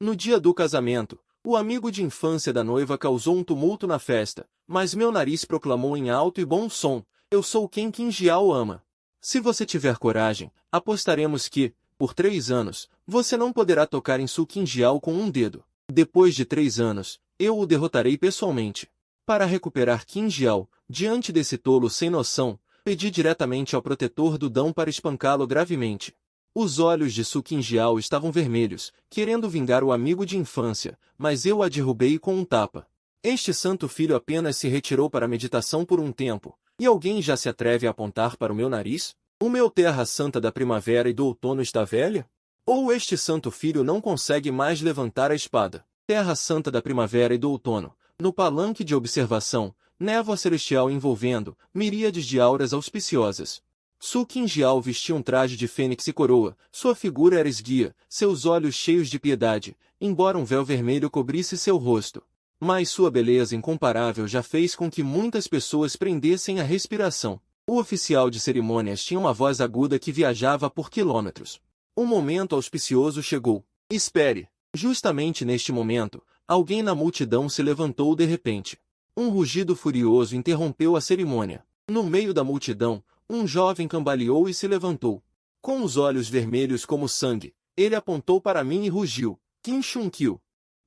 No dia do casamento, o amigo de infância da noiva causou um tumulto na festa, mas meu nariz proclamou em alto e bom som: eu sou quem Qin Jiao ama. Se você tiver coragem, apostaremos que, por 3 anos, você não poderá tocar em Su Qin Jiao com um dedo. Depois de 3 anos, eu o derrotarei pessoalmente. Para recuperar Qin Jiao, diante desse tolo sem noção, pedi diretamente ao protetor do Dão para espancá-lo gravemente. Os olhos de Su Qin Jiao estavam vermelhos, querendo vingar o amigo de infância, mas eu a derrubei com um tapa. Este santo filho apenas se retirou para a meditação por um tempo, e alguém já se atreve a apontar para o meu nariz? O meu terra santa da primavera e do outono está velha? Ou este santo filho não consegue mais levantar a espada? Terra santa da primavera e do outono, no palanque de observação, névoa celestial envolvendo, miríades de auras auspiciosas. Su Qin Jiao vestia um traje de fênix e coroa, sua figura era esguia, seus olhos cheios de piedade, embora um véu vermelho cobrisse seu rosto. Mas sua beleza incomparável já fez com que muitas pessoas prendessem a respiração. O oficial de cerimônias tinha uma voz aguda que viajava por quilômetros. Um momento auspicioso chegou. Espere! Justamente neste momento, alguém na multidão se levantou de repente. Um rugido furioso interrompeu a cerimônia. No meio da multidão, um jovem cambaleou e se levantou. Com os olhos vermelhos como sangue, ele apontou para mim e rugiu: Qin Shun-Qiu.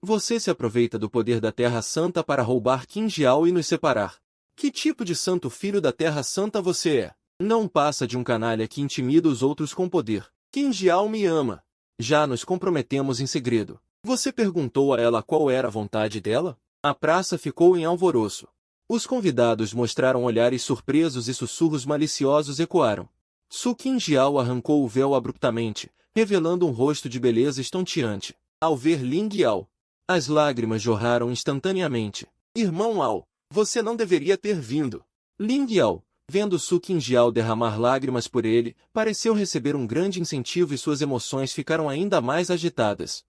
Você se aproveita do poder da Terra Santa para roubar Qin Jiao e nos separar. Que tipo de santo filho da Terra Santa você é? Não passa de um canalha que intimida os outros com poder. Qin Jiao me ama. Já nos comprometemos em segredo. Você perguntou a ela qual era a vontade dela? A praça ficou em alvoroço. Os convidados mostraram olhares surpresos e sussurros maliciosos ecoaram. Su Qin Jiao arrancou o véu abruptamente, revelando um rosto de beleza estonteante. Ao ver Ling Yao, as lágrimas jorraram instantaneamente. Irmão Ao, você não deveria ter vindo. Ling Yao, vendo Su Qin Jiao derramar lágrimas por ele, pareceu receber um grande incentivo e suas emoções ficaram ainda mais agitadas.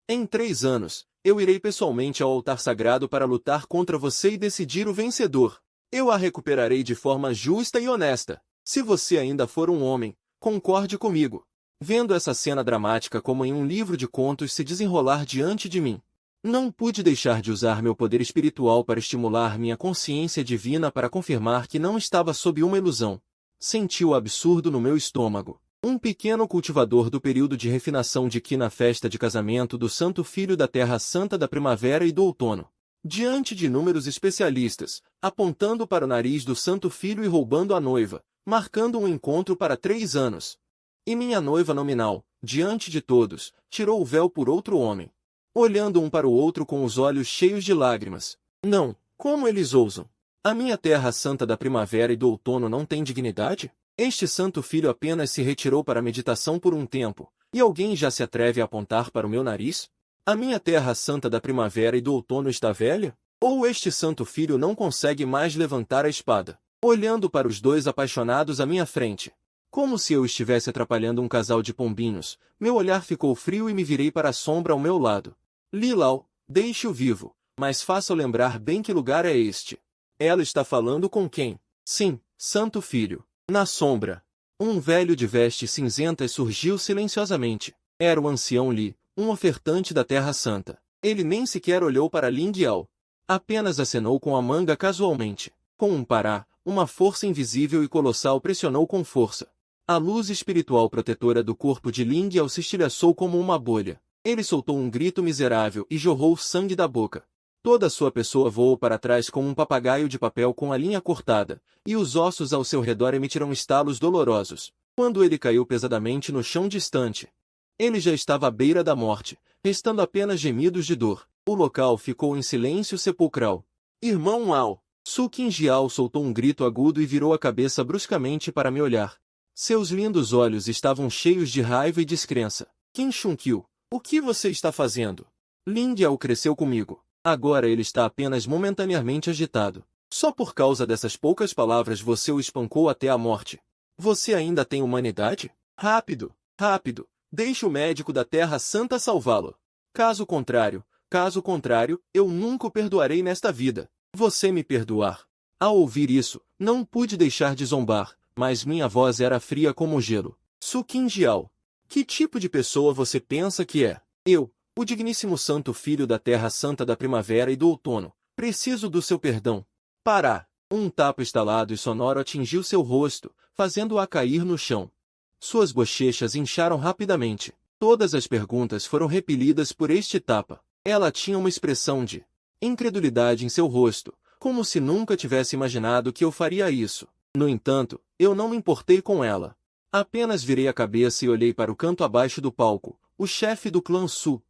Em 3 anos, eu irei pessoalmente ao altar sagrado para lutar contra você e decidir o vencedor. Eu a recuperarei de forma justa e honesta. Se você ainda for um homem, concorde comigo. Vendo essa cena dramática como em um livro de contos se desenrolar diante de mim, não pude deixar de usar meu poder espiritual para estimular minha consciência divina para confirmar que não estava sob uma ilusão. Senti o absurdo no meu estômago. Um pequeno cultivador do período de refinação de Qi na festa de casamento do Santo Filho da Terra Santa da Primavera e do Outono. Diante de inúmeros especialistas, apontando para o nariz do Santo Filho e roubando a noiva, marcando um encontro para 3 anos. E minha noiva nominal, diante de todos, tirou o véu por outro homem. Olhando um para o outro com os olhos cheios de lágrimas. Não, como eles ousam? A minha Terra Santa da Primavera e do Outono não tem dignidade? Este santo filho apenas se retirou para a meditação por um tempo, e alguém já se atreve a apontar para o meu nariz? A minha Terra Santa da Primavera e do Outono está velha? Ou este santo filho não consegue mais levantar a espada? Olhando para os dois apaixonados à minha frente, como se eu estivesse atrapalhando um casal de pombinhos, meu olhar ficou frio e me virei para a sombra ao meu lado. Lilau, deixe-o vivo, mas faça-o lembrar bem que lugar é este. Ela está falando com quem? Sim, santo filho. Na sombra, um velho de vestes cinzentas surgiu silenciosamente. Era o ancião Li, um ofertante da Terra Santa. Ele nem sequer olhou para Ling Yao. Apenas acenou com a manga casualmente. Com um pará, uma força invisível e colossal pressionou com força. A luz espiritual protetora do corpo de Ling Yao se estilhaçou como uma bolha. Ele soltou um grito miserável e jorrou sangue da boca. Toda sua pessoa voou para trás como um papagaio de papel com a linha cortada, e os ossos ao seu redor emitiram estalos dolorosos. Quando ele caiu pesadamente no chão distante, ele já estava à beira da morte, restando apenas gemidos de dor. O local ficou em silêncio sepulcral. Irmão Ao! Su Qin Jiao soltou um grito agudo e virou a cabeça bruscamente para me olhar. Seus lindos olhos estavam cheios de raiva e descrença. Qin Shun-Qiu, o que você está fazendo? Ling Yao cresceu comigo. Agora ele está apenas momentaneamente agitado. Só por causa dessas poucas palavras você o espancou até a morte. Você ainda tem humanidade? Rápido, rápido, deixe o médico da Terra Santa salvá-lo. Caso contrário, eu nunca o perdoarei nesta vida. Você me perdoar. Ao ouvir isso, não pude deixar de zombar, mas minha voz era fria como gelo. Su Qingjiao, que tipo de pessoa você pensa que é? Eu, o digníssimo santo filho da terra santa da primavera e do outono, preciso do seu perdão. Pará! Um tapa estalado e sonoro atingiu seu rosto, fazendo-a cair no chão. Suas bochechas incharam rapidamente. Todas as perguntas foram repelidas por este tapa. Ela tinha uma expressão de incredulidade em seu rosto, como se nunca tivesse imaginado que eu faria isso. No entanto, eu não me importei com ela. Apenas virei a cabeça e olhei para o canto abaixo do palco. O chefe do clã Su.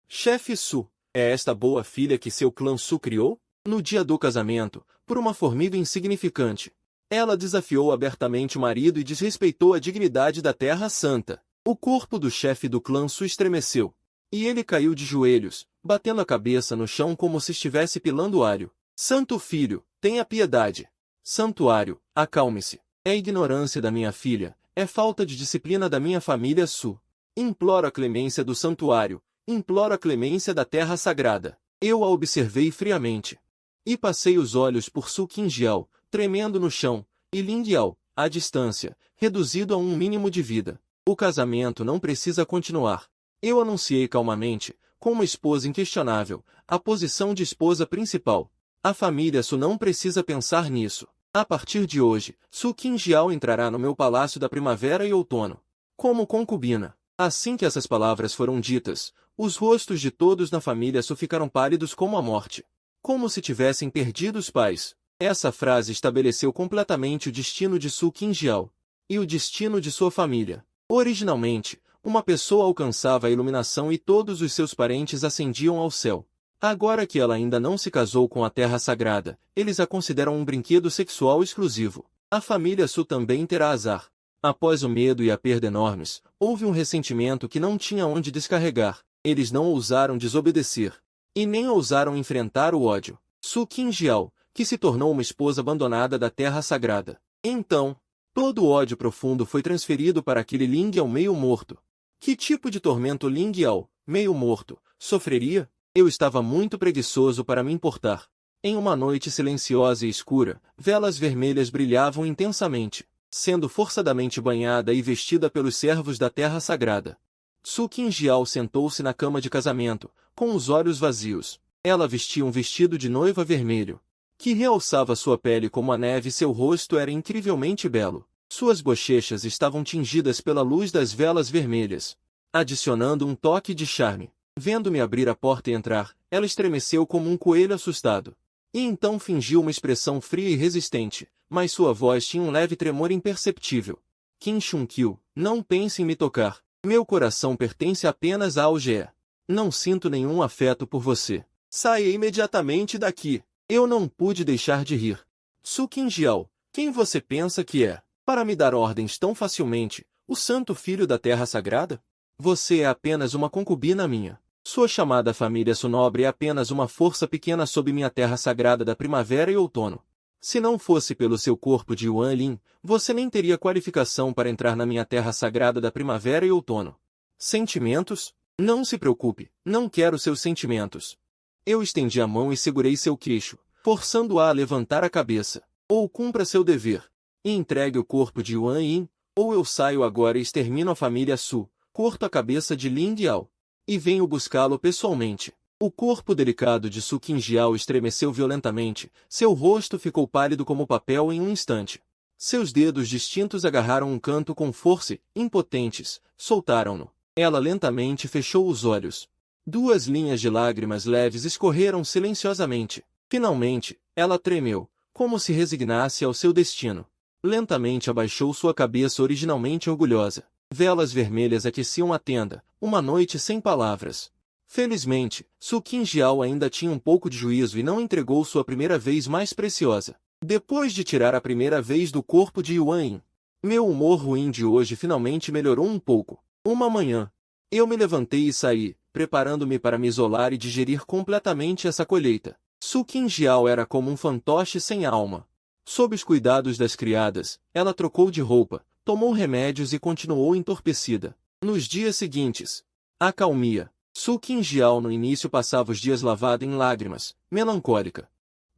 Chefe Su, é esta boa filha que seu clã Su criou? No dia do casamento, por uma formiga insignificante, ela desafiou abertamente o marido e desrespeitou a dignidade da Terra Santa. O corpo do chefe do clã Su estremeceu. E ele caiu de joelhos, batendo a cabeça no chão como se estivesse pilando alho. Santo filho, tenha piedade. Santuário, acalme-se. É ignorância da minha filha, é falta de disciplina da minha família Su. Imploro a clemência do santuário, imploro a clemência da terra sagrada. Eu a observei friamente. E passei os olhos por Su Qingjiao, tremendo no chão, e Lin Yao, à distância, reduzido a um mínimo de vida. O casamento não precisa continuar. Eu anunciei calmamente, com uma esposa inquestionável, a posição de esposa principal. A família Su não precisa pensar nisso. A partir de hoje, Su Qingjiao entrará no meu palácio da primavera e outono, como concubina. Assim que essas palavras foram ditas, os rostos de todos na família Su ficaram pálidos como a morte, como se tivessem perdido os pais. Essa frase estabeleceu completamente o destino de Su Qingjiao e o destino de sua família. Originalmente, uma pessoa alcançava a iluminação e todos os seus parentes ascendiam ao céu. Agora que ela ainda não se casou com a Terra Sagrada, eles a consideram um brinquedo sexual exclusivo. A família Su também terá azar. Após o medo e a perda enormes, houve um ressentimento que não tinha onde descarregar. Eles não ousaram desobedecer. E nem ousaram enfrentar o ódio. Su Qingjiao, que se tornou uma esposa abandonada da Terra Sagrada. Então, todo o ódio profundo foi transferido para aquele Ling Yao meio morto. Que tipo de tormento Ling Yao, meio morto, sofreria? Eu estava muito preguiçoso para me importar. Em uma noite silenciosa e escura, velas vermelhas brilhavam intensamente, sendo forçadamente banhada e vestida pelos servos da Terra Sagrada. Su Qingjiao sentou-se na cama de casamento, com os olhos vazios. Ela vestia um vestido de noiva vermelho, que realçava sua pele como a neve e seu rosto era incrivelmente belo. Suas bochechas estavam tingidas pela luz das velas vermelhas, adicionando um toque de charme. Vendo-me abrir a porta e entrar, ela estremeceu como um coelho assustado. E então fingiu uma expressão fria e resistente, mas sua voz tinha um leve tremor imperceptível. Qin Shunkyu, não pense em me tocar. Meu coração pertence apenas a Alge. Não sinto nenhum afeto por você. Saia imediatamente daqui. Eu não pude deixar de rir. Su Qingjiao, quem você pensa que é, para me dar ordens tão facilmente, o santo filho da terra sagrada? Você é apenas uma concubina minha. Sua chamada família Su nobre é apenas uma força pequena sob minha terra sagrada da primavera e outono. Se não fosse pelo seu corpo de Yuan Lin, você nem teria qualificação para entrar na minha terra sagrada da primavera e outono. Sentimentos? Não se preocupe, não quero seus sentimentos. Eu estendi a mão e segurei seu queixo, forçando-a a levantar a cabeça. Ou cumpra seu dever, e entregue o corpo de Yuan Yin, ou eu saio agora e extermino a família Su, corto a cabeça de Lin Yao, e venho buscá-lo pessoalmente. O corpo delicado de Su Qingjiao estremeceu violentamente, seu rosto ficou pálido como papel em um instante. Seus dedos distintos agarraram um canto com força e, impotentes, soltaram-no. Ela lentamente fechou os olhos. 2 linhas de lágrimas leves escorreram silenciosamente. Finalmente, ela tremeu, como se resignasse ao seu destino. Lentamente abaixou sua cabeça originalmente orgulhosa. Velas vermelhas aqueciam a tenda, uma noite sem palavras. Felizmente, Su Qingjiao ainda tinha um pouco de juízo e não entregou sua primeira vez mais preciosa. Depois de tirar a primeira vez do corpo de Yuan Yin, meu humor ruim de hoje finalmente melhorou um pouco. Uma manhã, eu me levantei e saí, preparando-me para me isolar e digerir completamente essa colheita. Su Qingjiao era como um fantoche sem alma. Sob os cuidados das criadas, ela trocou de roupa, tomou remédios e continuou entorpecida. Nos dias seguintes, acalmia. Su Qingjiao no início passava os dias lavada em lágrimas, melancólica.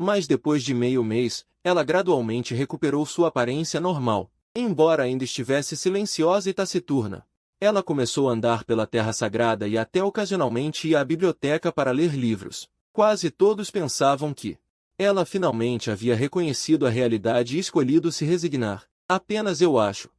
Mas depois de meio mês, ela gradualmente recuperou sua aparência normal, embora ainda estivesse silenciosa e taciturna. Ela começou a andar pela terra sagrada e até ocasionalmente ia à biblioteca para ler livros. Quase todos pensavam que ela finalmente havia reconhecido a realidade e escolhido se resignar. Apenas eu acho.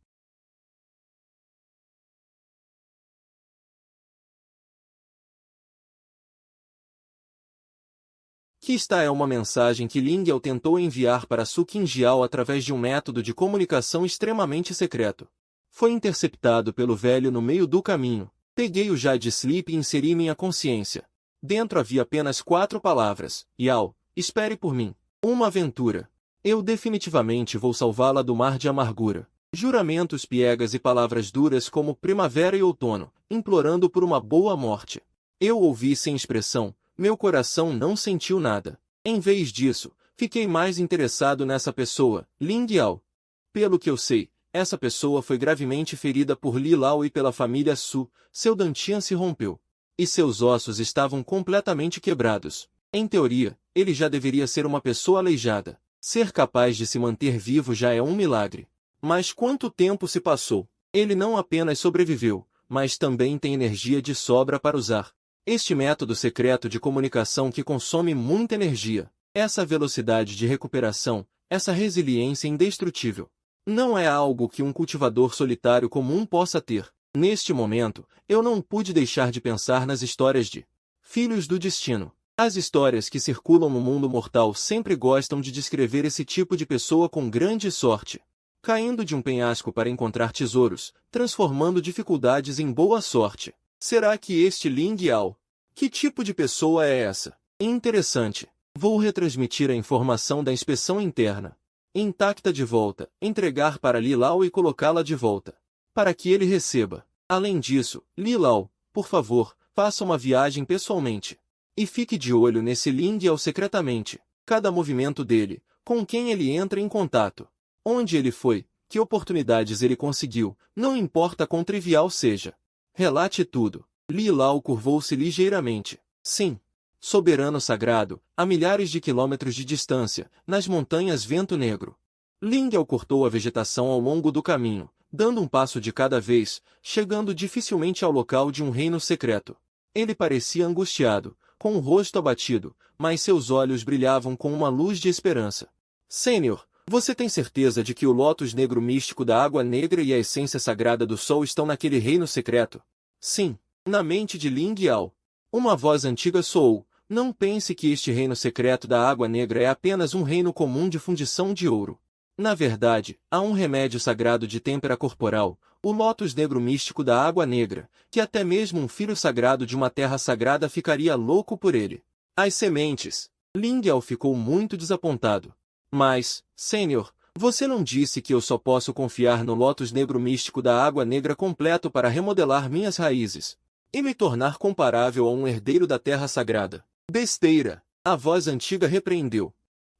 Que esta é uma mensagem que Ling Yao tentou enviar para Su Qingjiao através de um método de comunicação extremamente secreto. Foi interceptado pelo velho no meio do caminho. Peguei o Jade Sleep e inseri minha consciência. Dentro havia apenas 4 palavras. Yao, espere por mim. Uma aventura. Eu definitivamente vou salvá-la do mar de amargura. Juramentos piegas e palavras duras como primavera e outono, implorando por uma boa morte. Eu ouvi sem expressão. Meu coração não sentiu nada. Em vez disso, fiquei mais interessado nessa pessoa, Ling Yao. Pelo que eu sei, essa pessoa foi gravemente ferida por Li Lao e pela família Su. Seu dantian se rompeu. E seus ossos estavam completamente quebrados. Em teoria, ele já deveria ser uma pessoa aleijada. Ser capaz de se manter vivo já é um milagre. Mas quanto tempo se passou? Ele não apenas sobreviveu, mas também tem energia de sobra para usar. Este método secreto de comunicação que consome muita energia, essa velocidade de recuperação, essa resiliência indestrutível, não é algo que um cultivador solitário comum possa ter. Neste momento, eu não pude deixar de pensar nas histórias de Filhos do Destino. As histórias que circulam no mundo mortal sempre gostam de descrever esse tipo de pessoa com grande sorte, caindo de um penhasco para encontrar tesouros, transformando dificuldades em boa sorte. Será que este Ling Yao? Que tipo de pessoa é essa? Interessante. Vou retransmitir a informação da inspeção interna. Intacta de volta, entregar para Li Lao e colocá-la de volta, para que ele receba. Além disso, Li Lao, por favor, faça uma viagem pessoalmente. E fique de olho nesse Ling Yao secretamente. Cada movimento dele, com quem ele entra em contato, onde ele foi, que oportunidades ele conseguiu, não importa quão trivial seja. Relate tudo. Li Lao curvou-se ligeiramente. Sim. Soberano sagrado, a milhares de quilômetros de distância, nas montanhas Vento Negro. Ling Yao cortou a vegetação ao longo do caminho, dando um passo de cada vez, chegando dificilmente ao local de um reino secreto. Ele parecia angustiado, com o rosto abatido, mas seus olhos brilhavam com uma luz de esperança. Sênior, você tem certeza de que o lótus negro místico da água negra e a essência sagrada do sol estão naquele reino secreto? Sim. Na mente de Ling Yao, uma voz antiga soou. Não pense que este reino secreto da água negra é apenas um reino comum de fundição de ouro. Na verdade, há um remédio sagrado de têmpera corporal, o lótus negro místico da água negra, que até mesmo um filho sagrado de uma terra sagrada ficaria louco por ele. As sementes. Ling Yao ficou muito desapontado. Mas, Sênior, você não disse que eu só posso confiar no lótus negro místico da água negra completo para remodelar minhas raízes e me tornar comparável a um herdeiro da terra sagrada? Besteira! A voz antiga repreendeu.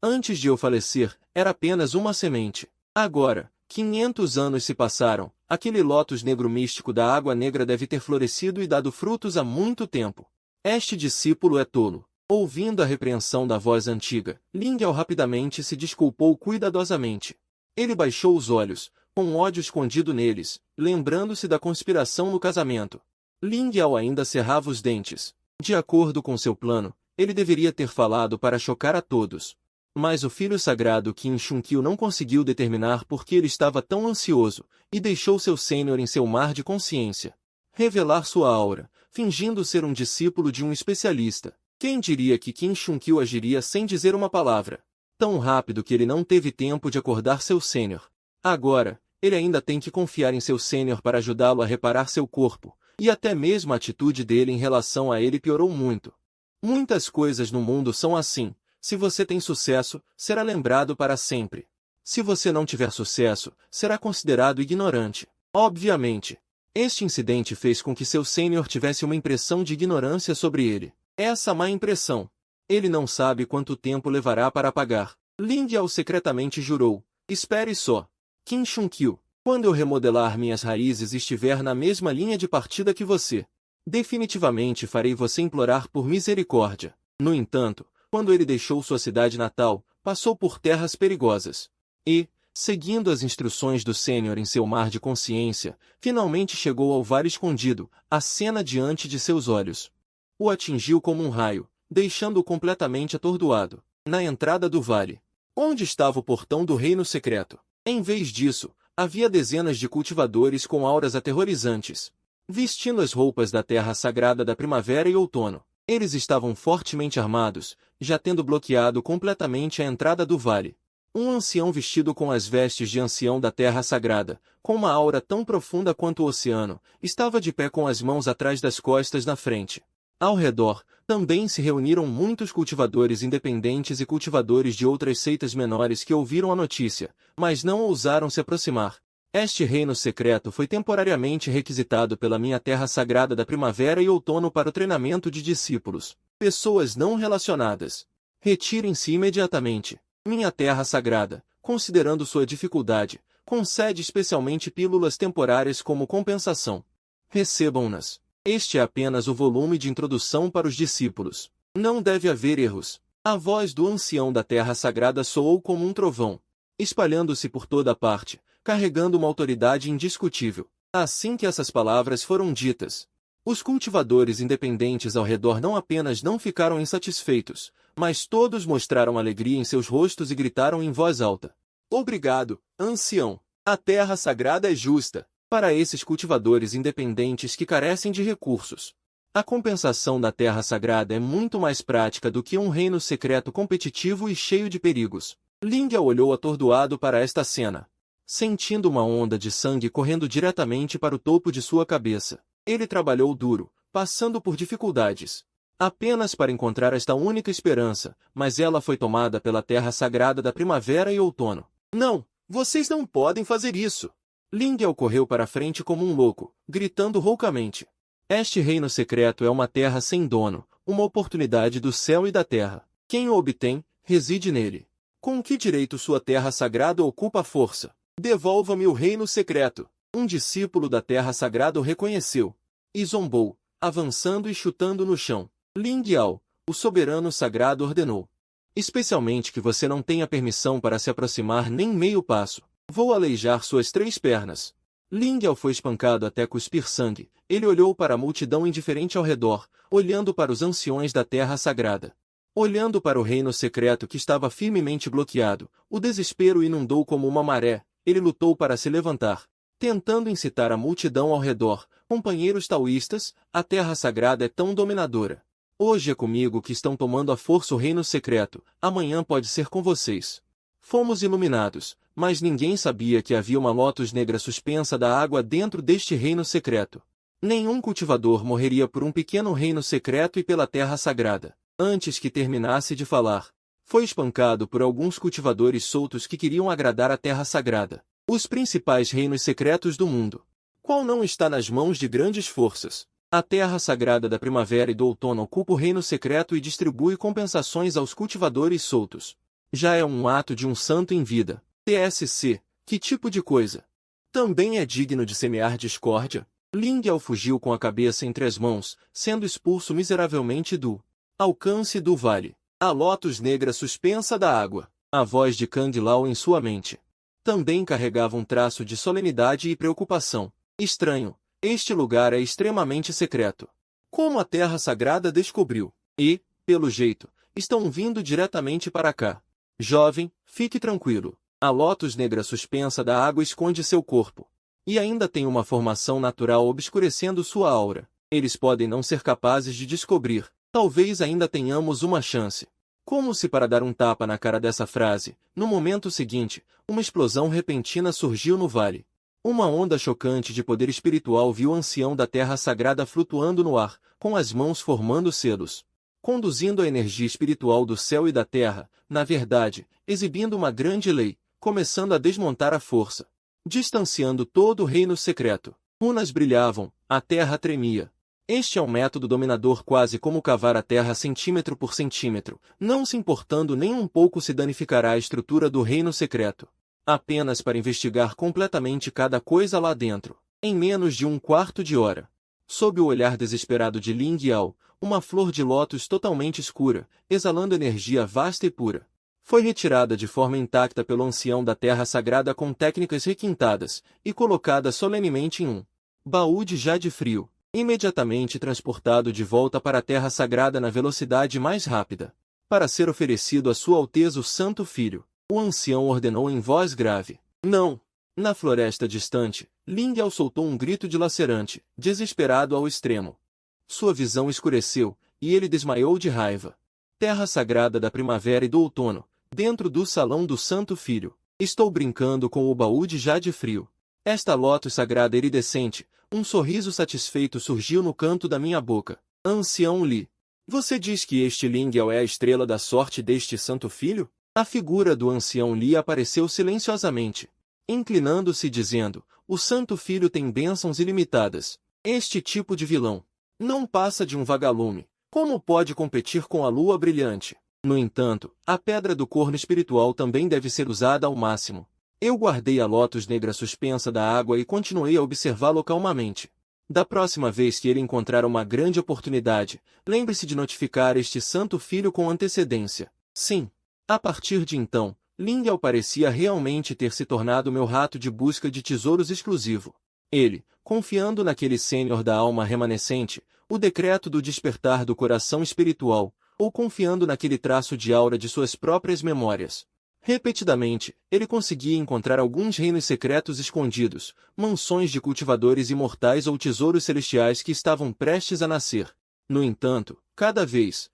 Antes de eu falecer, era apenas uma semente. Agora, 500 anos se passaram, aquele lótus negro místico da água negra deve ter florescido e dado frutos há muito tempo. Este discípulo é tolo. Ouvindo a repreensão da voz antiga, Ling Yao rapidamente se desculpou cuidadosamente. Ele baixou os olhos, com ódio escondido neles, lembrando-se da conspiração no casamento. Ling Yao ainda cerrava os dentes. De acordo com seu plano, ele deveria ter falado para chocar a todos. Mas o filho sagrado Qin Shunkyu não conseguiu determinar por que ele estava tão ansioso, e deixou seu sênior em seu mar de consciência revelar sua aura, fingindo ser um discípulo de um especialista. Quem diria que Qin Shunkyu agiria sem dizer uma palavra? Tão rápido que ele não teve tempo de acordar seu sênior. Agora, ele ainda tem que confiar em seu sênior para ajudá-lo a reparar seu corpo, e até mesmo a atitude dele em relação a ele piorou muito. Muitas coisas no mundo são assim. Se você tem sucesso, será lembrado para sempre. Se você não tiver sucesso, será considerado ignorante. Obviamente, este incidente fez com que seu sênior tivesse uma impressão de ignorância sobre ele. Essa má impressão. Ele não sabe quanto tempo levará para apagar. Ling Yao secretamente jurou. Espere só. Qin Shunkyu, quando eu remodelar minhas raízes e estiver na mesma linha de partida que você, definitivamente farei você implorar por misericórdia. No entanto, Quando ele deixou sua cidade natal, passou por terras perigosas. E, seguindo as instruções do Sênior em seu mar de consciência, finalmente chegou ao Vale Escondido, a cena diante de seus olhos. O atingiu como um raio, deixando-o completamente atordoado. Na entrada do vale, onde estava o portão do reino secreto, em vez disso, havia dezenas de cultivadores com auras aterrorizantes, vestindo as roupas da terra sagrada da primavera e outono. Eles estavam fortemente armados, já tendo bloqueado completamente a entrada do vale. Um ancião vestido com as vestes de ancião da terra sagrada, com uma aura tão profunda quanto o oceano, estava de pé com as mãos atrás das costas na frente. Ao redor, também se reuniram muitos cultivadores independentes e cultivadores de outras seitas menores que ouviram a notícia, mas não ousaram se aproximar. Este reino secreto foi temporariamente requisitado pela minha terra sagrada da primavera e outono para o treinamento de discípulos. Pessoas não relacionadas. Retirem-se imediatamente. Minha terra sagrada, considerando sua dificuldade, concede especialmente pílulas temporárias como compensação. Recebam-nas. Este é apenas o volume de introdução para os discípulos. Não deve haver erros. A voz do ancião da terra sagrada soou como um trovão, espalhando-se por toda parte, carregando uma autoridade indiscutível. Assim que essas palavras foram ditas, os cultivadores independentes ao redor não apenas não ficaram insatisfeitos, mas todos mostraram alegria em seus rostos e gritaram em voz alta: "Obrigado, ancião! A terra sagrada é justa para esses cultivadores independentes que carecem de recursos. A compensação da terra sagrada é muito mais prática do que um reino secreto competitivo e cheio de perigos." Lingia olhou atordoado para esta cena, sentindo uma onda de sangue correndo diretamente para o topo de sua cabeça. Ele trabalhou duro, passando por dificuldades, apenas para encontrar esta única esperança, mas ela foi tomada pela terra sagrada da primavera e outono. "Não, vocês não podem fazer isso!" Lingia correu para a frente como um louco, gritando roucamente. Este reino secreto é uma terra sem dono, uma oportunidade do céu e da terra. Quem o obtém, reside nele. Com que direito sua terra sagrada ocupa a força? Devolva-me o reino secreto. Um discípulo da terra sagrada o reconheceu e zombou, avançando e chutando no chão. Lingiao, o soberano sagrado ordenou: "Especialmente que você não tenha permissão para se aproximar nem meio passo. Vou aleijar suas 3 pernas." Lingiao foi espancado até cuspir sangue. Ele olhou para a multidão indiferente ao redor, olhando para os anciões da terra sagrada, olhando para o reino secreto que estava firmemente bloqueado. O desespero inundou como uma maré. Ele lutou para se levantar, tentando incitar a multidão ao redor. "Companheiros taoístas, a terra sagrada é tão dominadora. Hoje é comigo que estão tomando à força o reino secreto, amanhã pode ser com vocês." Fomos iluminados, mas ninguém sabia que havia uma lótus negra suspensa da água dentro deste reino secreto. Nenhum cultivador morreria por um pequeno reino secreto e pela terra sagrada. Antes que terminasse de falar, foi espancado por alguns cultivadores soltos que queriam agradar a terra sagrada. Os principais reinos secretos do mundo. Qual não está nas mãos de grandes forças? A terra sagrada da primavera e do outono ocupa o reino secreto e distribui compensações aos cultivadores soltos. Já é um ato de um santo em vida. TSC, que tipo de coisa? Também é digno de semear discórdia? Lingiao fugiu com a cabeça entre as mãos, sendo expulso miseravelmente do alcance do vale. A lótus negra suspensa da água. A voz de Kang Lao em sua mente também carregava um traço de solenidade e preocupação. "Estranho, este lugar é extremamente secreto. Como a terra sagrada descobriu? E, pelo jeito, estão vindo diretamente para cá. Jovem, fique tranquilo. A lótus negra suspensa da água esconde seu corpo. E ainda tem uma formação natural obscurecendo sua aura. Eles podem não ser capazes de descobrir. Talvez ainda tenhamos uma chance." Como se para dar um tapa na cara dessa frase, no momento seguinte, uma explosão repentina surgiu no vale. Uma onda chocante de poder espiritual viu o ancião da terra sagrada flutuando no ar, com as mãos formando selos, conduzindo a energia espiritual do céu e da terra, na verdade, exibindo uma grande lei, começando a desmontar a força, distanciando todo o reino secreto. Runas brilhavam, a terra tremia. Este é um método dominador, quase como cavar a terra centímetro por centímetro, não se importando nem um pouco se danificará a estrutura do reino secreto. Apenas para investigar completamente cada coisa lá dentro, em menos de um quarto de hora. Sob o olhar desesperado de Lingiao, uma flor de lótus totalmente escura, exalando energia vasta e pura. Foi retirada de forma intacta pelo ancião da terra sagrada com técnicas requintadas, e colocada solenemente em um baú de jade frio, imediatamente transportado de volta para a terra sagrada na velocidade mais rápida, para ser oferecido a Sua Alteza o Santo Filho. O ancião ordenou em voz grave: não! Na floresta distante, Ling Yao soltou um grito dilacerante, desesperado ao extremo. Sua visão escureceu, e ele desmaiou de raiva. Terra sagrada da primavera e do outono, dentro do salão do Santo Filho, estou brincando com o baú de jade frio. Esta lótus sagrada iridescente, um sorriso satisfeito surgiu no canto da minha boca. Ancião Li, você diz que este Ling Yao é a estrela da sorte deste Santo Filho? A figura do ancião Li apareceu silenciosamente, inclinando-se dizendo: o Santo Filho tem bênçãos ilimitadas. Este tipo de vilão não passa de um vagalume. Como pode competir com a lua brilhante? No entanto, a pedra do corno espiritual também deve ser usada ao máximo. Eu guardei a lótus negra suspensa da água e continuei a observá-lo calmamente. Da próxima vez que ele encontrar uma grande oportunidade, lembre-se de notificar este Santo Filho com antecedência. Sim. A partir de então, Ling Yao parecia realmente ter se tornado meu rato de busca de tesouros exclusivo. Ele, confiando naquele sênior da alma remanescente, o decreto do despertar do coração espiritual, ou confiando naquele traço de aura de suas próprias memórias. Repetidamente, ele conseguia encontrar alguns reinos secretos escondidos, mansões de cultivadores imortais ou tesouros celestiais que estavam prestes a nascer. No entanto, cada vez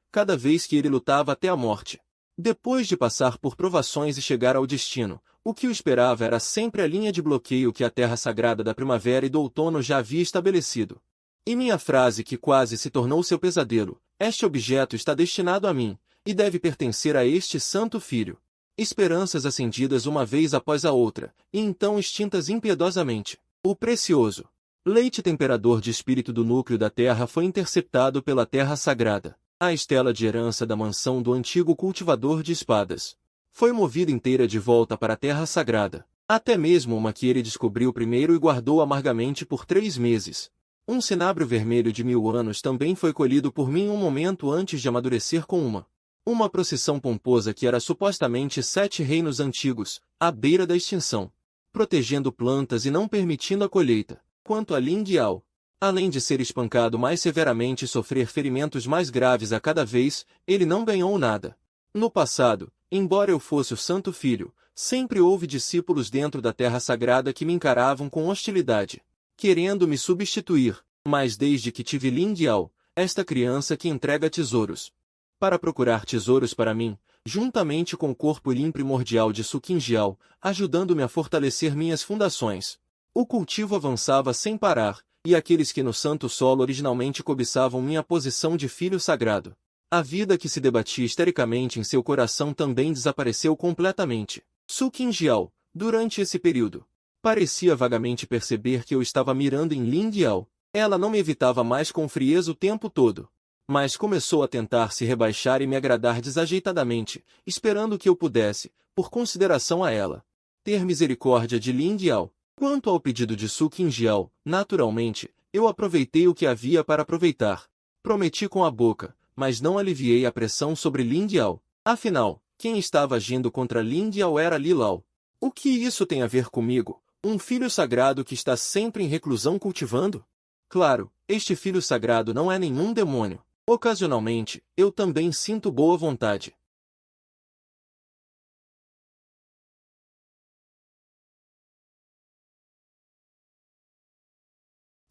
que ele lutava até a morte, depois de passar por provações e chegar ao destino, o que o esperava era sempre a linha de bloqueio que a terra sagrada da primavera e do outono já havia estabelecido. E minha frase que quase se tornou seu pesadelo: este objeto está destinado a mim, e deve pertencer a este Santo Filho. Esperanças acendidas uma vez após a outra, e então extintas impiedosamente. O precioso leite temperador de espírito do núcleo da terra foi interceptado pela terra sagrada. A estela de herança da mansão do antigo cultivador de espadas foi movida inteira de volta para a terra sagrada. Até mesmo uma que ele descobriu primeiro e guardou amargamente por 3 meses. Um cenabro vermelho de 1000 anos também foi colhido por mim um momento antes de amadurecer com uma procissão pomposa que era supostamente 7 reinos antigos, à beira da extinção, protegendo plantas e não permitindo a colheita. Quanto a Ling Yao, além de ser espancado mais severamente e sofrer ferimentos mais graves a cada vez, ele não ganhou nada. No passado, embora eu fosse o Santo Filho, sempre houve discípulos dentro da terra sagrada que me encaravam com hostilidade, querendo me substituir, mas desde que tive Ling Yao, esta criança que entrega tesouros, para procurar tesouros para mim, juntamente com o corpo Lim primordial de Su Qingjiao, ajudando-me a fortalecer minhas fundações. O cultivo avançava sem parar, e aqueles que no Santo Solo originalmente cobiçavam minha posição de filho sagrado. A vida que se debatia histericamente em seu coração também desapareceu completamente. Su Qingjiao, durante esse período, parecia vagamente perceber que eu estava mirando em Ling Yao. Ela não me evitava mais com frieza o tempo todo, mas começou a tentar se rebaixar e me agradar desajeitadamente, esperando que eu pudesse, por consideração a ela, ter misericórdia de Ling Yao. Quanto ao pedido de Su Qingjiao, naturalmente, eu aproveitei o que havia para aproveitar. Prometi com a boca, mas não aliviei a pressão sobre Ling Yao. Afinal, quem estava agindo contra Ling Yao era Li Lao. O que isso tem a ver comigo, um filho sagrado que está sempre em reclusão cultivando? Claro, este filho sagrado não é nenhum demônio. Ocasionalmente, eu também sinto boa vontade.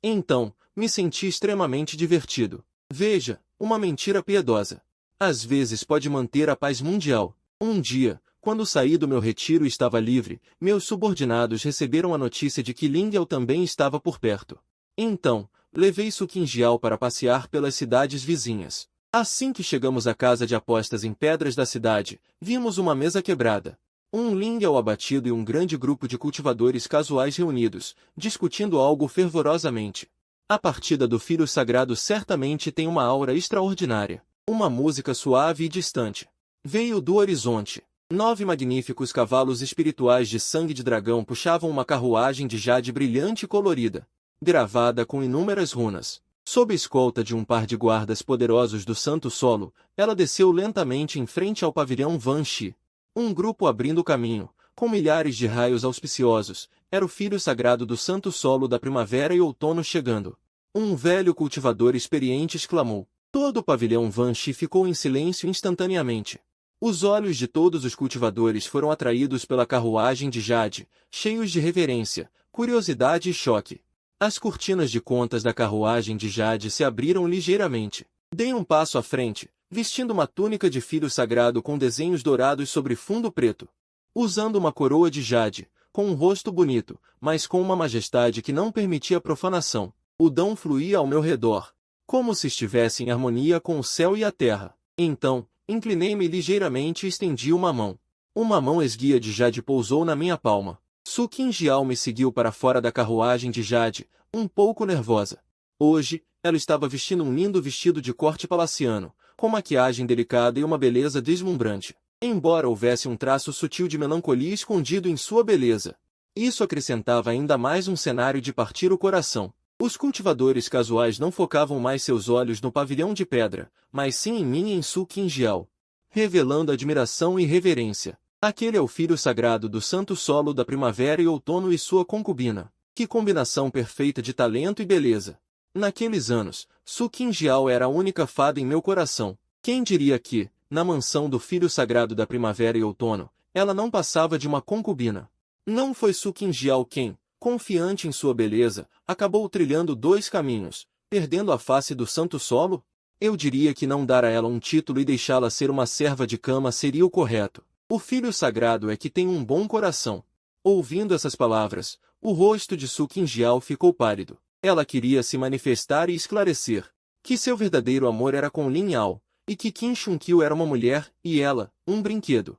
Então, me senti extremamente divertido. Veja, uma mentira piedosa. Às vezes pode manter a paz mundial. Um dia, quando saí do meu retiro e estava livre, meus subordinados receberam a notícia de que Ling Yao também estava por perto. Então, levei Su Qingjiao para passear pelas cidades vizinhas. Assim que chegamos à casa de apostas em pedras da cidade, vimos uma mesa quebrada, um Ling Yao abatido e um grande grupo de cultivadores casuais reunidos, discutindo algo fervorosamente. A partida do filho sagrado certamente tem uma aura extraordinária. Uma música suave e distante veio do horizonte. 9 magníficos cavalos espirituais de sangue de dragão puxavam uma carruagem de jade brilhante e colorida, gravada com inúmeras runas. Sob escolta de um par de guardas poderosos do Santo Solo, ela desceu lentamente em frente ao pavilhão Van Shi. Um grupo abrindo caminho, com milhares de raios auspiciosos, era o filho sagrado do Santo Solo da primavera e outono chegando. Um velho cultivador experiente exclamou. Todo o pavilhão Van Shi ficou em silêncio instantaneamente. Os olhos de todos os cultivadores foram atraídos pela carruagem de Jade, cheios de reverência, curiosidade e choque. As cortinas de contas da carruagem de Jade se abriram ligeiramente. Dei um passo à frente, vestindo uma túnica de filho sagrado com desenhos dourados sobre fundo preto. Usando uma coroa de Jade, com um rosto bonito, mas com uma majestade que não permitia profanação. O dom fluía ao meu redor, como se estivesse em harmonia com o céu e a terra. Então, inclinei-me ligeiramente e estendi uma mão. Uma mão esguia de Jade pousou na minha palma. Su Qingjiao me seguiu para fora da carruagem de Jade, um pouco nervosa. Hoje, ela estava vestindo um lindo vestido de corte palaciano, com maquiagem delicada e uma beleza deslumbrante. Embora houvesse um traço sutil de melancolia escondido em sua beleza, isso acrescentava ainda mais um cenário de partir o coração. Os cultivadores casuais não focavam mais seus olhos no pavilhão de pedra, mas sim em mim e em Su Qingjiao, revelando admiração e reverência. Aquele é o filho sagrado do Santo Solo da primavera e outono e sua concubina. Que combinação perfeita de talento e beleza! Naqueles anos, Su Qingjiao era a única fada em meu coração. Quem diria que, na mansão do filho sagrado da primavera e outono, ela não passava de uma concubina? Não foi Su Qingjiao quem, confiante em sua beleza, acabou trilhando dois caminhos, perdendo a face do Santo Solo? Eu diria que não dar a ela um título e deixá-la ser uma serva de cama seria o correto. O filho sagrado é que tem um bom coração. Ouvindo essas palavras, o rosto de Su Qingjiao ficou pálido. Ela queria se manifestar e esclarecer que seu verdadeiro amor era com Lin Yao, e que Qin Shunqiu era uma mulher, e ela, um brinquedo.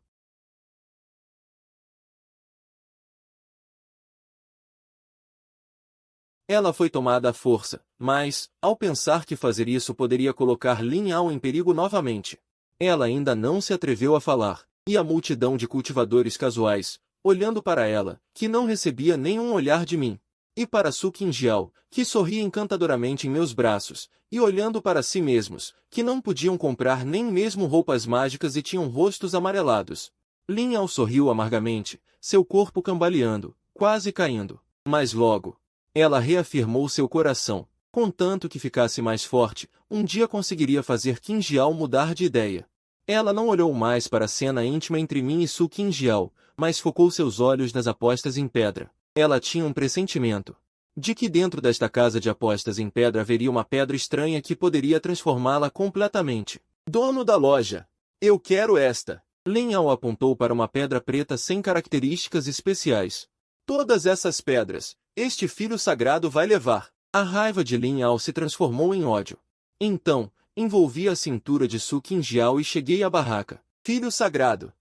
Ela foi tomada à força, mas, ao pensar que fazer isso poderia colocar Lin Yao em perigo novamente, ela ainda não se atreveu a falar, e a multidão de cultivadores casuais, olhando para ela, que não recebia nenhum olhar de mim, e para Su Qingjiao, que sorria encantadoramente em meus braços, e olhando para si mesmos, que não podiam comprar nem mesmo roupas mágicas e tinham rostos amarelados. Lin Yao sorriu amargamente, seu corpo cambaleando, quase caindo, mas logo, ela reafirmou seu coração. Contanto que ficasse mais forte, um dia conseguiria fazer Qingjiao mudar de ideia. Ela não olhou mais para a cena íntima entre mim e Su Qingjiao, mas focou seus olhos nas apostas em pedra. Ela tinha um pressentimento de que dentro desta casa de apostas em pedra haveria uma pedra estranha que poderia transformá-la completamente. Dono da loja, eu quero esta. Lin Yao apontou para uma pedra preta sem características especiais. Todas essas pedras, este filho sagrado vai levar. A raiva de Lin Yao se transformou em ódio. Então, envolvi a cintura de Su Qingjiao e cheguei à barraca. Filho sagrado.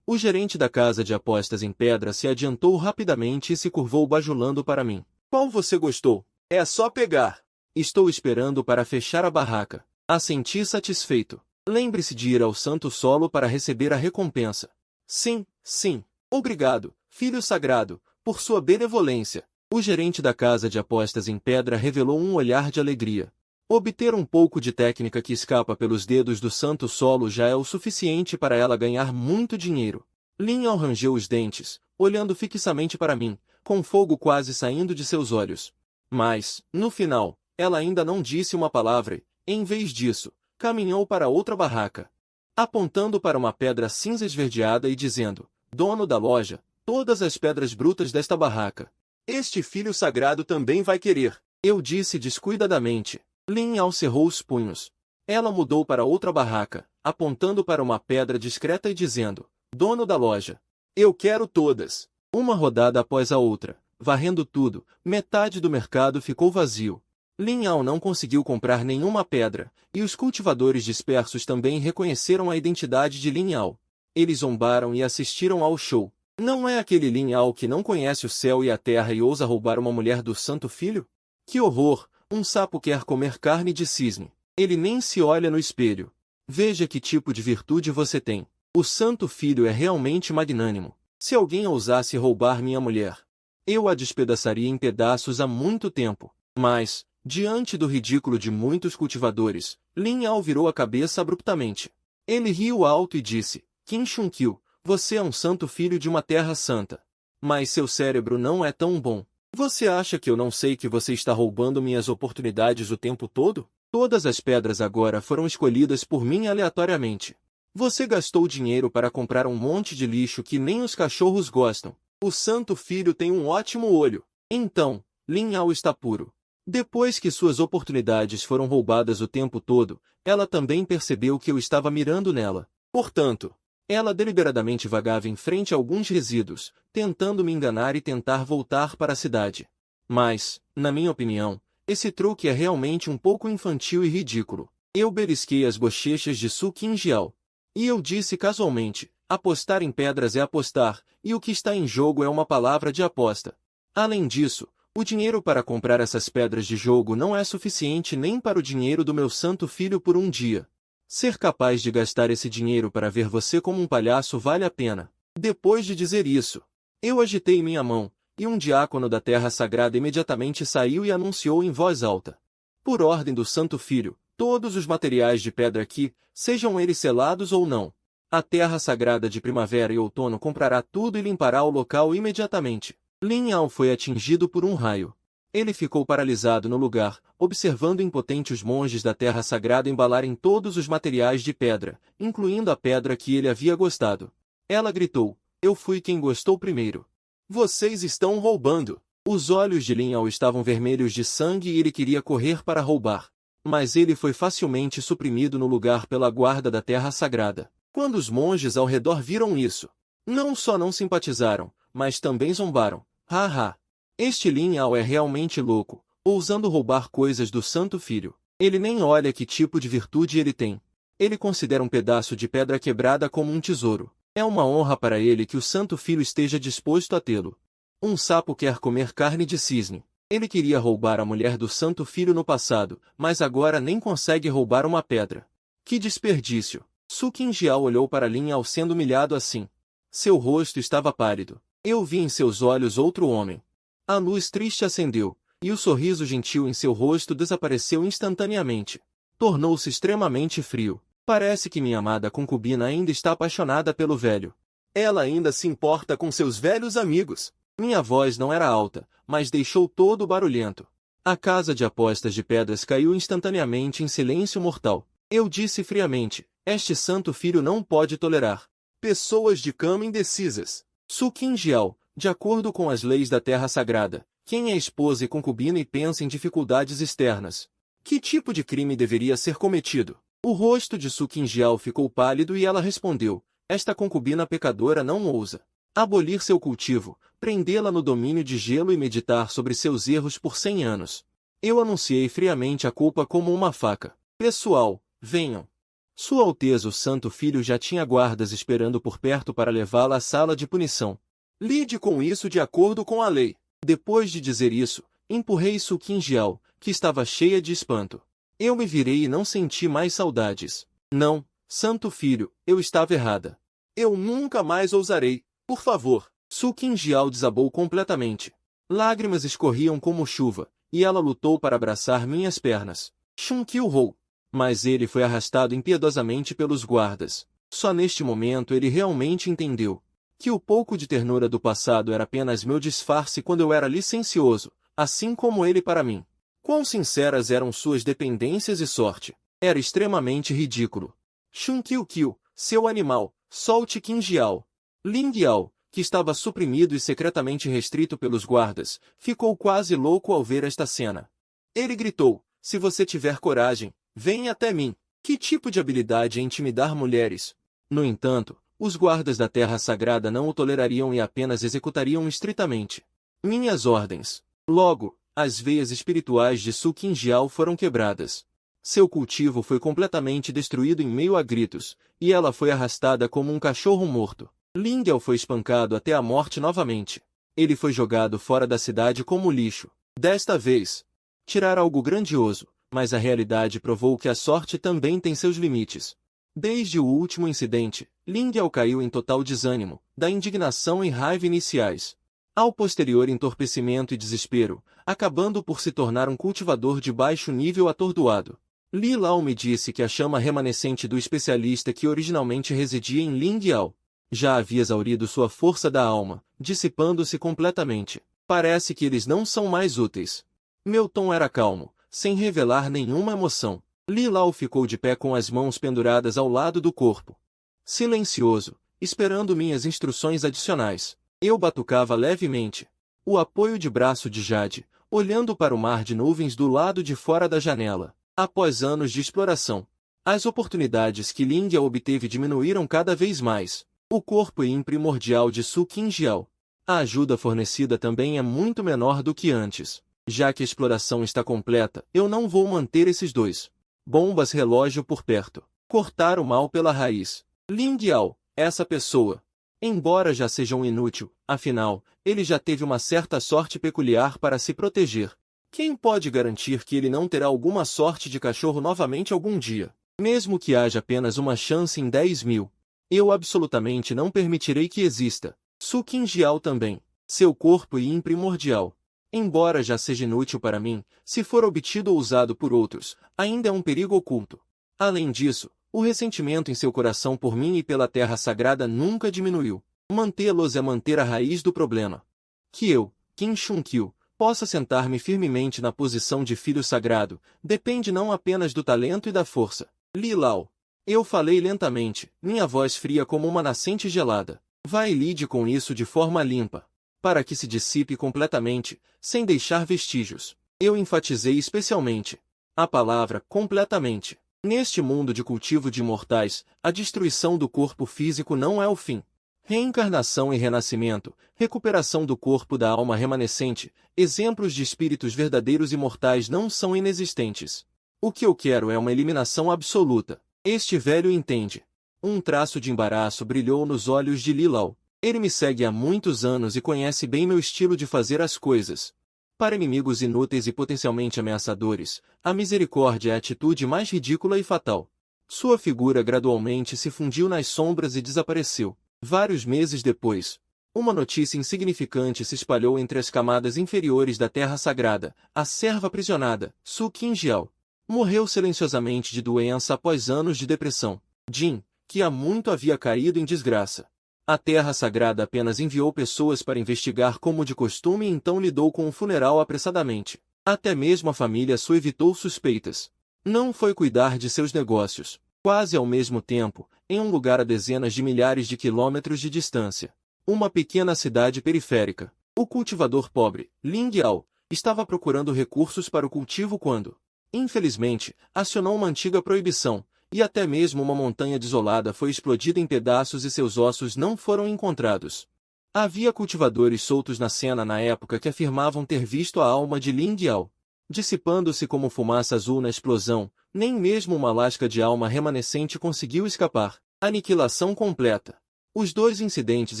O gerente da casa de apostas em pedra se adiantou rapidamente e se curvou bajulando para mim. Qual você gostou? É só pegar. Estou esperando para fechar a barraca. Assenti satisfeito. Lembre-se de ir ao Santo Solo para receber a recompensa. Sim, sim. Obrigado, filho sagrado, por sua benevolência. O gerente da casa de apostas em pedra revelou um olhar de alegria. Obter um pouco de técnica que escapa pelos dedos do Santo Solo já é o suficiente para ela ganhar muito dinheiro. Lin Yao rangeu os dentes, olhando fixamente para mim, com fogo quase saindo de seus olhos. Mas, no final, ela ainda não disse uma palavra e, em vez disso, caminhou para outra barraca, apontando para uma pedra cinza esverdeada e dizendo, dono da loja, todas as pedras brutas desta barraca. Este filho sagrado também vai querer. Eu disse descuidadamente. Lin Yao cerrou os punhos. Ela mudou para outra barraca, apontando para uma pedra discreta e dizendo, dono da loja, eu quero todas. Uma rodada após a outra, varrendo tudo, metade do mercado ficou vazio. Lin Yao não conseguiu comprar nenhuma pedra, e os cultivadores dispersos também reconheceram a identidade de Lin Yao. Eles zombaram e assistiram ao show. Não é aquele Lin Yao que não conhece o céu e a terra e ousa roubar uma mulher do Santo Filho? Que horror! Um sapo quer comer carne de cisne. Ele nem se olha no espelho. Veja que tipo de virtude você tem. O Santo Filho é realmente magnânimo. Se alguém ousasse roubar minha mulher, eu a despedaçaria em pedaços há muito tempo. Mas, Diante do ridículo de muitos cultivadores, Lin Yao virou a cabeça abruptamente. Ele riu alto e disse, Qin Shunkyu, você é um santo filho de uma terra santa. Mas seu cérebro não é tão bom. Você acha que eu não sei que você está roubando minhas oportunidades o tempo todo? Todas as pedras agora foram escolhidas por mim aleatoriamente. Você gastou dinheiro para comprar um monte de lixo que nem os cachorros gostam. O santo filho tem um ótimo olho. Então, Lin Yao está puro. Depois que suas oportunidades foram roubadas o tempo todo, ela também percebeu que eu estava mirando nela. Portanto, ela deliberadamente vagava em frente a alguns resíduos, tentando me enganar e tentar voltar para a cidade. Mas, na minha opinião, esse truque é realmente um pouco infantil e ridículo. Eu belisquei as bochechas de Su Qingjiao. E eu disse casualmente, apostar em pedras é apostar, e o que está em jogo é uma palavra de aposta. Além disso, o dinheiro para comprar essas pedras de jogo não é suficiente nem para o dinheiro do meu santo filho por um dia. Ser capaz de gastar esse dinheiro para ver você como um palhaço vale a pena. Depois de dizer isso, eu agitei minha mão, e um diácono da terra sagrada imediatamente saiu e anunciou em voz alta. Por ordem do santo filho, todos os materiais de pedra aqui, sejam eles selados ou não. A terra sagrada de primavera e outono comprará tudo e limpará o local imediatamente. Lin Yao foi atingido por um raio. Ele ficou paralisado no lugar, observando impotente os monges da terra sagrada embalarem todos os materiais de pedra, incluindo a pedra que ele havia gostado. Ela gritou, eu fui quem gostou primeiro. Vocês estão roubando. Os olhos de Lin Yao estavam vermelhos de sangue e ele queria correr para roubar. Mas ele foi facilmente suprimido no lugar pela guarda da terra sagrada. Quando os monges ao redor viram isso, não só não simpatizaram, mas também zombaram. Haha! Este Lin Yao é realmente louco, ousando roubar coisas do santo filho. Ele nem olha que tipo de virtude ele tem. Ele considera um pedaço de pedra quebrada como um tesouro. É uma honra para ele que o santo filho esteja disposto a tê-lo. Um sapo quer comer carne de cisne. Ele queria roubar a mulher do santo filho no passado, mas agora nem consegue roubar uma pedra. Que desperdício! Su Qingjiao olhou para Lin Yao sendo humilhado assim. Seu rosto estava pálido. Eu vi em seus olhos outro homem. A luz triste acendeu, e o sorriso gentil em seu rosto desapareceu instantaneamente. Tornou-se extremamente frio. Parece que minha amada concubina ainda está apaixonada pelo velho. Ela ainda se importa com seus velhos amigos. Minha voz não era alta, mas deixou todo barulhento. A casa de apostas de pedras caiu instantaneamente em silêncio mortal. Eu disse friamente, este santo filho não pode tolerar pessoas de cama indecisas. Su Qingjiao, de acordo com as leis da terra sagrada, quem é esposa e concubina e pensa em dificuldades externas? Que tipo de crime deveria ser cometido? O rosto de Su Qingjiao ficou pálido e ela respondeu, esta concubina pecadora não ousa abolir seu cultivo, prendê-la no domínio de gelo e meditar sobre seus erros por 100 anos. Eu anunciei friamente a culpa como uma faca. Pessoal, venham. Sua Alteza o Santo Filho já tinha guardas esperando por perto para levá-la à sala de punição. Lide com isso de acordo com a lei. Depois de dizer isso, empurrei Su Qingjiao, que estava cheia de espanto. Eu me virei e não senti mais saudades. Não, Santo Filho, eu estava errada. Eu nunca mais ousarei, por favor. Su Qingjiao desabou completamente. Lágrimas escorriam como chuva, e ela lutou para abraçar minhas pernas. Shun Qiu-Hou. Mas ele foi arrastado impiedosamente pelos guardas. Só neste momento ele realmente entendeu que o pouco de ternura do passado era apenas meu disfarce quando eu era licencioso, assim como ele para mim. Quão sinceras eram suas dependências e sorte. Era extremamente ridículo. Shun Qiu-Qiu, seu animal, solte Qingjiao. Ling Yao, que estava suprimido e secretamente restrito pelos guardas, ficou quase louco ao ver esta cena. Ele gritou, se você tiver coragem, venha até mim. Que tipo de habilidade é intimidar mulheres? No entanto, os guardas da terra sagrada não o tolerariam e apenas executariam estritamente minhas ordens. Logo, as veias espirituais de Su Qingjiao foram quebradas. Seu cultivo foi completamente destruído em meio a gritos, e ela foi arrastada como um cachorro morto. Ling Yao foi espancado até a morte novamente. Ele foi jogado fora da cidade como lixo. Desta vez, tirar algo grandioso, mas a realidade provou que a sorte também tem seus limites. Desde o último incidente, Ling Yao caiu em total desânimo, da indignação e raiva iniciais. ao posterior entorpecimento e desespero, acabando por se tornar um cultivador de baixo nível atordoado. Li Lao me disse que a chama remanescente do especialista que originalmente residia em Ling Yao já havia exaurido sua força da alma, dissipando-se completamente. Parece que eles não são mais úteis. Meu tom era calmo, sem revelar nenhuma emoção. Li Lao ficou de pé com as mãos penduradas ao lado do corpo, silencioso, esperando minhas instruções adicionais. Eu batucava levemente o apoio de braço de Jade, olhando para o mar de nuvens do lado de fora da janela. Após anos de exploração, as oportunidades que Ling Yao obteve diminuíram cada vez mais. O corpo primordial de Su Qingjiao. A ajuda fornecida também é muito menor do que antes. Já que a exploração está completa, eu não vou manter esses dois bombas relógio por perto. Cortar o mal pela raiz. Ling Yao, essa pessoa, embora já seja um inútil, afinal, ele já teve uma certa sorte peculiar para se proteger. Quem pode garantir que ele não terá alguma sorte de cachorro novamente algum dia? Mesmo que haja apenas uma chance em 10.000. Eu absolutamente não permitirei que exista. Su Qingjiao também. Seu corpo primordial, embora já seja inútil para mim, se for obtido ou usado por outros, ainda é um perigo oculto. Além disso, o ressentimento em seu coração por mim e pela terra sagrada nunca diminuiu. Mantê-los é manter a raiz do problema. Que eu, Qin Shunkyu, possa sentar-me firmemente na posição de filho sagrado, depende não apenas do talento e da força. Li Lao. Eu falei lentamente, minha voz fria como uma nascente gelada. Vá e lide com isso de forma limpa, para que se dissipe completamente, sem deixar vestígios. Eu enfatizei especialmente a palavra completamente. Neste mundo de cultivo de imortais, a destruição do corpo físico não é o fim. Reencarnação e renascimento, recuperação do corpo da alma remanescente, exemplos de espíritos verdadeiros imortais não são inexistentes. O que eu quero é uma eliminação absoluta. Este velho entende. Um traço de embaraço brilhou nos olhos de Li Lao. Ele me segue há muitos anos e conhece bem meu estilo de fazer as coisas. Para inimigos inúteis e potencialmente ameaçadores, a misericórdia é a atitude mais ridícula e fatal. Sua figura gradualmente se fundiu nas sombras e desapareceu. Vários meses depois, uma notícia insignificante se espalhou entre as camadas inferiores da Terra Sagrada. A serva aprisionada, Su Qingjiao, morreu silenciosamente de doença após anos de depressão. Jin, que há muito havia caído em desgraça. A Terra Sagrada apenas enviou pessoas para investigar como de costume e então lidou com o funeral apressadamente. Até mesmo a família Su evitou suspeitas. Não foi cuidar de seus negócios. Quase ao mesmo tempo, em um lugar a dezenas de milhares de quilômetros de distância, uma pequena cidade periférica, o cultivador pobre, Ling Yao, estava procurando recursos para o cultivo quando, infelizmente, acionou uma antiga proibição, e até mesmo uma montanha desolada foi explodida em pedaços e seus ossos não foram encontrados. Havia cultivadores soltos na cena na época que afirmavam ter visto a alma de Ling Yao dissipando-se como fumaça azul na explosão. Nem mesmo uma lasca de alma remanescente conseguiu escapar. Aniquilação completa. Os dois incidentes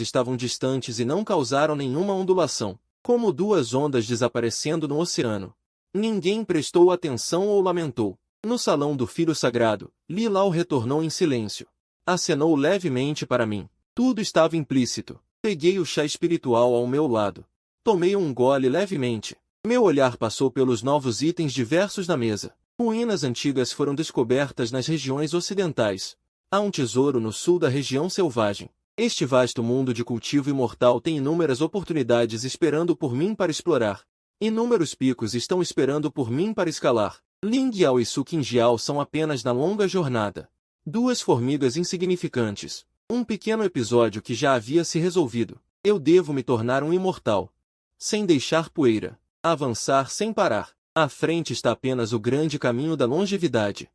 estavam distantes e não causaram nenhuma ondulação, como duas ondas desaparecendo no oceano. Ninguém prestou atenção ou lamentou. No salão do filho sagrado, Li Lao retornou em silêncio. Acenou levemente para mim. Tudo estava implícito. Peguei o chá espiritual ao meu lado. Tomei um gole levemente. Meu olhar passou pelos novos itens diversos na mesa. Ruínas antigas foram descobertas nas regiões ocidentais. Há um tesouro no sul da região selvagem. Este vasto mundo de cultivo imortal tem inúmeras oportunidades esperando por mim para explorar. Inúmeros picos estão esperando por mim para escalar. Ling Yao e Su Qingjiao são apenas na longa jornada. Duas formigas insignificantes. Um pequeno episódio que já havia se resolvido. Eu devo me tornar um imortal. Sem deixar poeira. Avançar sem parar. À frente está apenas o grande caminho da longevidade.